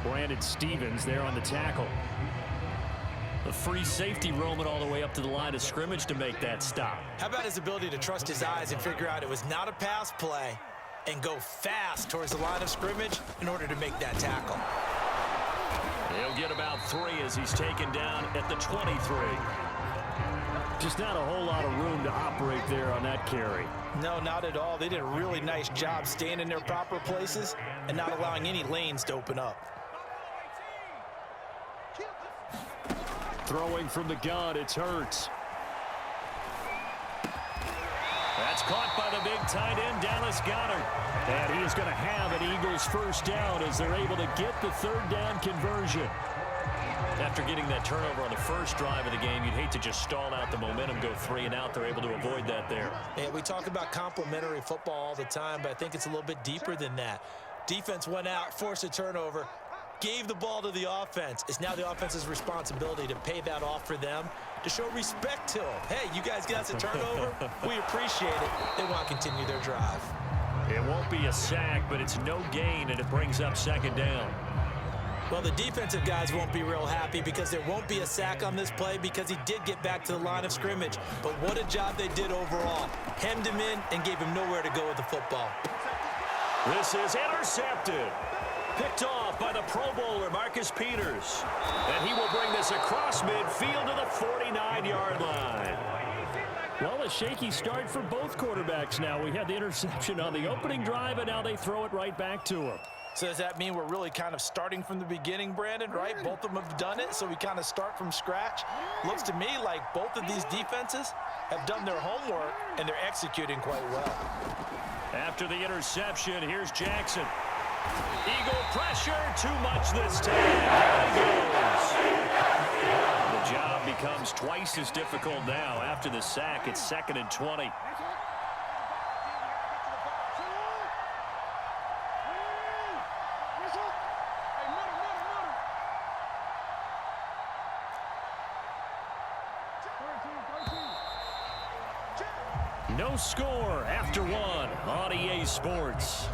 Brandon Stevens there on the tackle. The free safety roaming all the way up to the line of scrimmage to make that stop. How about his ability to trust his eyes and figure out it was not a pass play and go fast towards the line of scrimmage in order to make that tackle? He'll get about 3 as he's taken down at the 23. Just not a whole lot of room to operate there on that carry. No, not at all. They did a really nice job staying in their proper places and not allowing any lanes to open up. Throwing from the gun, it's Hurts. That's caught by the big tight end, Dallas Goedert. And he is going to have an Eagles first down as they're able to get the third down conversion. After getting that turnover on the first drive of the game, you'd hate to just stall out the momentum, go 3 and out. They're able to avoid that there. Yeah, we talk about complementary football all the time, but I think it's a little bit deeper than that. Defense went out, forced a turnover, gave the ball to the offense. It's now the offense's responsibility to pay that off for them, to show respect to them. Hey, you guys got us a turnover. We appreciate it. They want to continue their drive. It won't be a sack, but it's no gain, and it brings up second down. Well, the defensive guys won't be real happy because there won't be a sack on this play because he did get back to the line of scrimmage. But what a job they did overall. Hemmed him in and gave him nowhere to go with the football. This is intercepted. Picked off by the Pro Bowler, Marcus Peters. And he will bring this across midfield to the 49-yard line. Well, a shaky start for both quarterbacks now. We had the interception on the opening drive, and now they throw it right back to him. So does that mean we're really kind of starting from the beginning, Brandon, right? Both of them have done it, so we kind of start from scratch. Looks to me like both of these defenses have done their homework, and they're executing quite well. After the interception, here's Jackson. Eagle pressure, too much this time. There he goes. The job becomes twice as difficult now. After the sack, it's 2nd and 20. No score after 1 on EA Sports.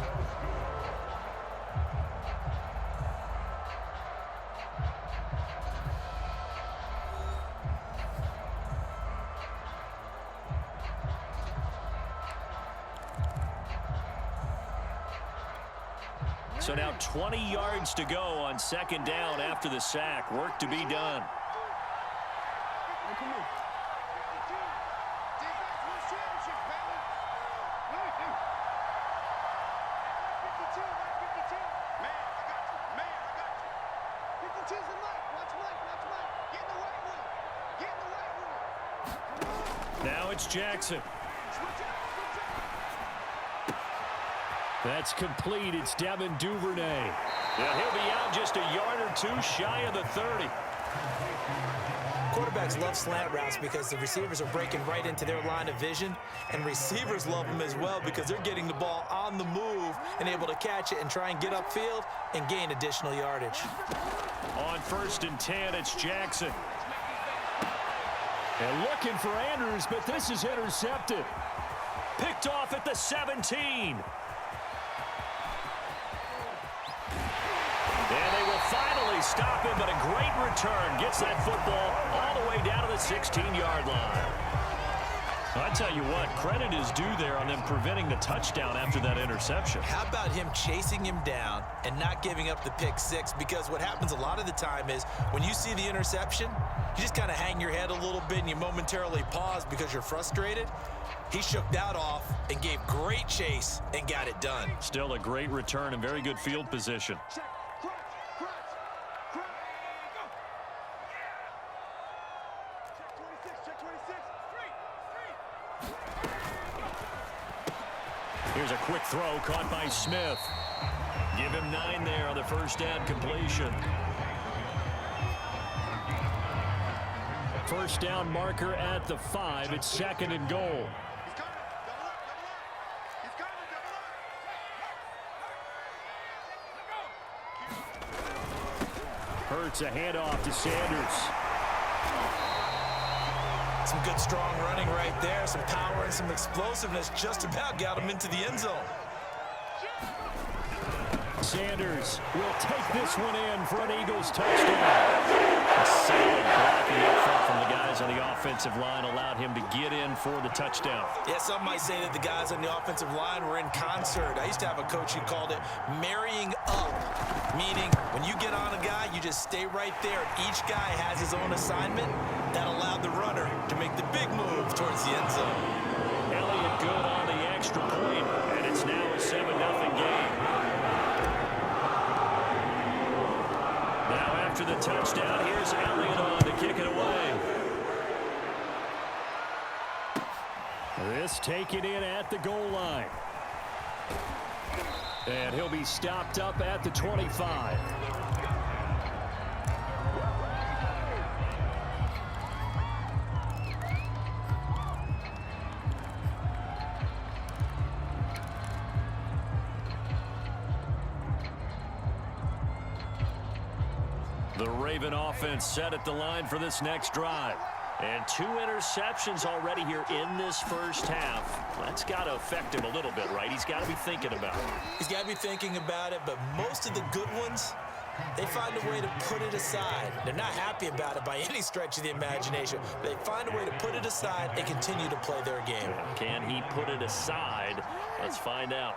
So now 20 yards to go on second down after the sack. Work to be done. Now it's Jackson. That's complete. It's Devin Duvernay. Yeah, he'll be out just a yard or 2 shy of the 30. Quarterbacks love slant routes because the receivers are breaking right into their line of vision, and receivers love them as well because they're getting the ball on the move and able to catch it and try and get upfield and gain additional yardage. On 1st and 10, it's Jackson. And looking for Andrews, but this is intercepted. Picked off at the 17. And they will finally stop him, but a great return. Gets that football all the way down to the 16-yard line. I tell you what, credit is due there on them preventing the touchdown after that interception. How about him chasing him down and not giving up the pick six? Because what happens a lot of the time is when you see the interception, you just kind of hang your head a little bit and you momentarily pause because you're frustrated. He shook that off and gave great chase and got it done. Still a great return and very good field position. Here's a quick throw caught by Smith. Give him 9 there on the first down completion. First down marker at the 5. It's 2nd and goal. Hurts a handoff to Sanders. Some good strong running right there. Some power and some explosiveness just about got him into the end zone. Sanders will take this one in for an Eagles touchdown. A solid blocking up front from the guys on the offensive line allowed him to get in for the touchdown. Yeah, some might say that the guys on the offensive line were in concert. I used to have a coach who called it marrying up, meaning when you get on a guy, you just stay right there. Each guy has his own assignment. That allowed the runner to make the big move towards the end zone. Elliott good on the extra point, and it's now a 7-0 game. Now after the touchdown, here's Elliott on to kick it away. This taken in at the goal line. And he'll be stopped up at the 25. The Raven offense set at the line for this next drive. And 2 interceptions already here in this first half. That's got to affect him a little bit, right? He's got to be thinking about it. He's got to be thinking about it, but most of the good ones, they find a way to put it aside. They're not happy about it by any stretch of the imagination. They find a way to put it aside and continue to play their game. Can he put it aside? Let's find out.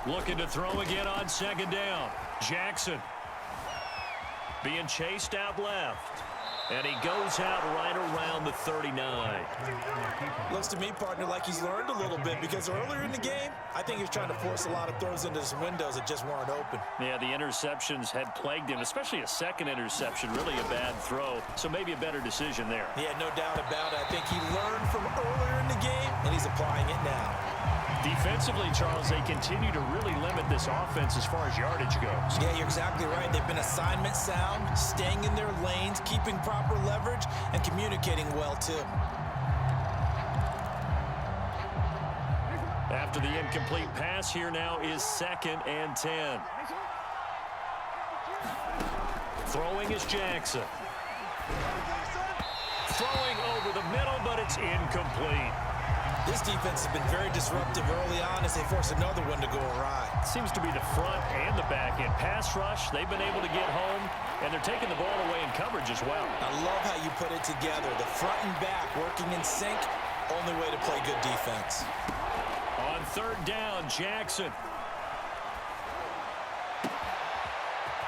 Looking to throw again on second down. Jackson being chased out left. And he goes out right around the 39. Looks to me, partner, like he's learned a little bit because earlier in the game, I think he was trying to force a lot of throws into his windows that just weren't open. Yeah, the interceptions had plagued him, especially a second interception, really a bad throw. So maybe a better decision there. Yeah, no doubt about it. I think he learned from earlier in the game, and he's applying it now. Defensively, Charles, they continue to really limit this offense as far as yardage goes. Yeah, you're exactly right. They've been assignment sound, staying in their lanes, keeping proper leverage, and communicating well, too. After the incomplete pass, here now is 2nd and 10. Throwing is Jackson. Throwing over the middle, but it's incomplete. This defense has been very disruptive early on as they force another one to go awry. Seems to be the front and the back end. Pass rush, they've been able to get home, and they're taking the ball away in coverage as well. I love how you put it together. The front and back working in sync, only way to play good defense. On 3rd down, Jackson.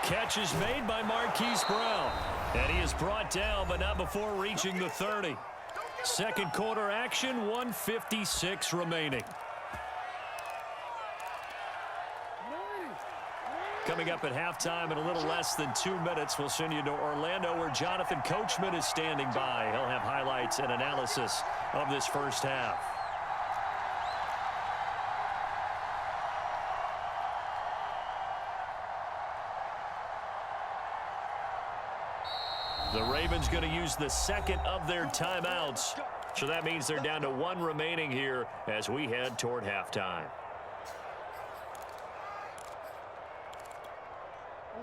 Catch is made by Marquise Brown. And he is brought down, but not before reaching the 30. Second quarter action, 1:56 remaining. Coming up at halftime in a little less than 2 minutes, we'll send you to Orlando where Jonathan Coachman is standing by. He'll have highlights and analysis of this first half. The Ravens going to use the second of their timeouts. So that means they're down to 1 remaining here as we head toward halftime.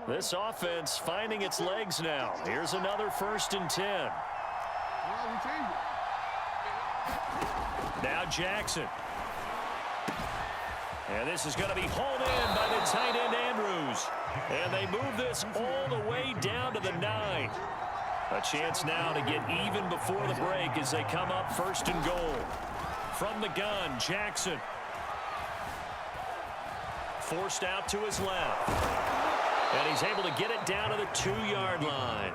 This offense finding its legs now. Here's another 1st and 10. Now Jackson. And this is going to be hauled in by the tight end Andrews. And they move this all the way down to the 9. A chance now to get even before the break as they come up 1st and goal. From the gun, Jackson. Forced out to his left. And he's able to get it down to the 2-yard line.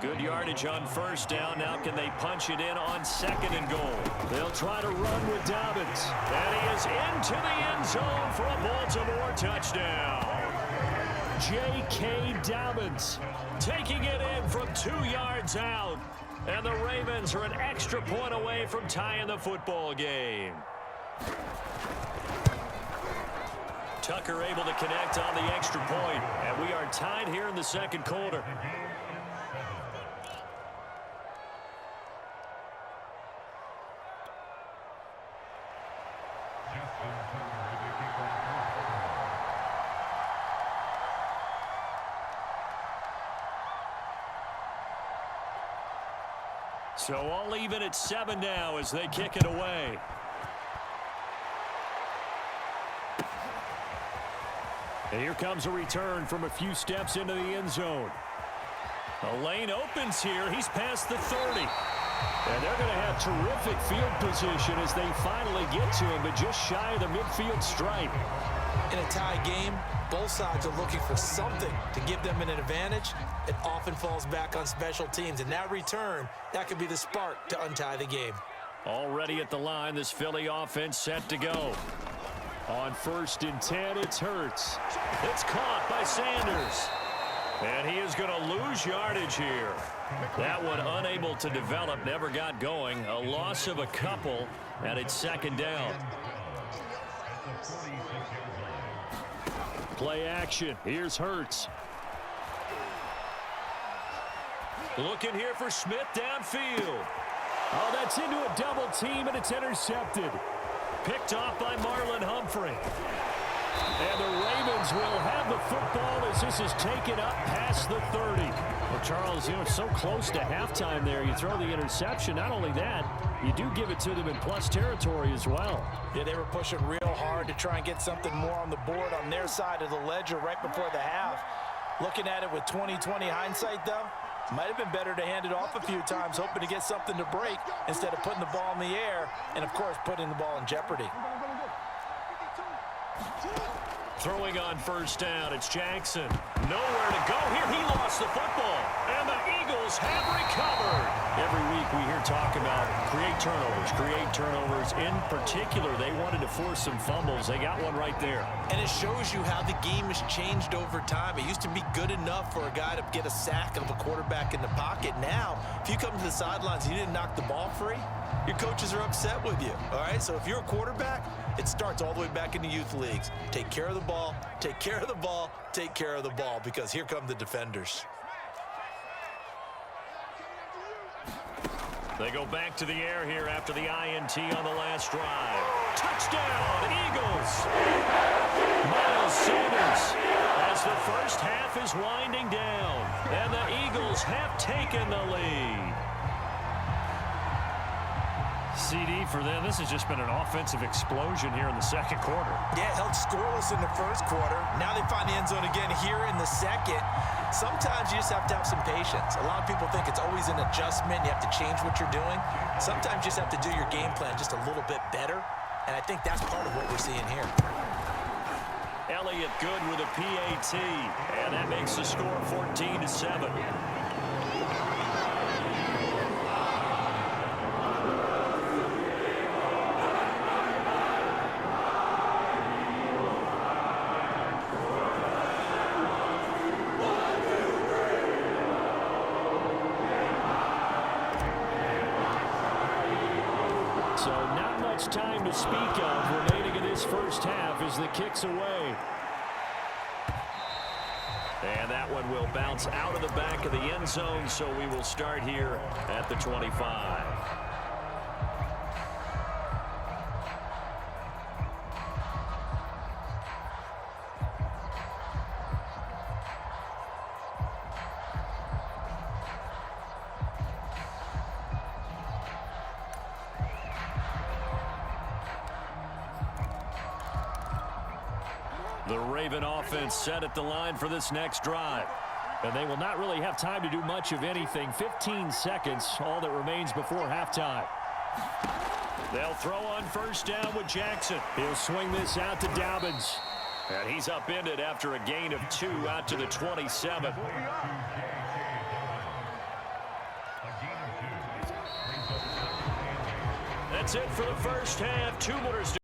Good yardage on 1st down. Now can they punch it in on 2nd and goal? They'll try to run with Dobbins. And he is into the end zone for a Baltimore touchdown. J.K. Dobbins taking it in from 2 yards out. And the Ravens are an extra point away from tying the football game. Tucker able to connect on the extra point. And we are tied here in the second quarter. So all even at 7 now as they kick it away. And here comes a return from a few steps into the end zone. A lane opens here. He's past the 30. And they're going to have terrific field position as they finally get to him, but just shy of the midfield stripe. In a tie game, both sides are looking for something to give them an advantage. It often falls back on special teams, and that return, that could be the spark to untie the game. Already at the line, this Philly offense set to go. On 1st and 10, it's Hurts. It's caught by Sanders. And he is going to lose yardage here. That one unable to develop, never got going. A loss of a couple, and it's 2nd down. Play action. Here's Hurts. Looking here for Smith downfield. Oh, that's into a double team, and it's intercepted. Picked off by Marlon Humphrey. And the Ravens will have the football as this is taken up past the 30. Well, Charles, you know, so close to halftime there. You throw the interception. Not only that, you do give it to them in plus territory as well. Yeah, they were pushing real hard to try and get something more on the board on their side of the ledger right before the half. Looking at it with 20/20 hindsight, though, might have been better to hand it off a few times, hoping to get something to break instead of putting the ball in the air and, of course, putting the ball in jeopardy. Throwing on 1st down, it's Jackson. Nowhere to go here. He lost the football. And the Eagles have recovered. Every week we hear talk about create turnovers. In particular, they wanted to force some fumbles. They got one right there. And it shows you how the game has changed over time. It used to be good enough for a guy to get a sack of a quarterback in the pocket. Now, if you come to the sidelines and you didn't knock the ball free, your coaches are upset with you, all right? So if you're a quarterback, it starts all the way back in the youth leagues. Take care of the ball, take care of the ball, take care of the ball, because here come the defenders. They go back to the air here after the INT on the last drive. Touchdown, Eagles! Miles Sanders as the first half is winding down, and the Eagles have taken the lead. CD for them. This has just been an offensive explosion here in the 2nd quarter. Yeah, held scoreless in the 1st quarter. Now they find the end zone again here in the 2nd. Sometimes you just have to have some patience. A lot of people think it's always an adjustment. You have to change what you're doing. Sometimes you just have to do your game plan just a little bit better, and I think that's part of what we're seeing here. Elliott good with a PAT, and that makes the score 14-7. So not much time to speak of remaining in this 1st half as the kick's away. And that one will bounce out of the back of the end zone, so we will start here at the 25. The Raven offense set at the line for this next drive. And they will not really have time to do much of anything. 15 seconds, all that remains before halftime. They'll throw on 1st down with Jackson. He'll swing this out to Dobbins. And he's upended after a gain of 2 out to the 27. That's it for the 1st half. 2 minutes.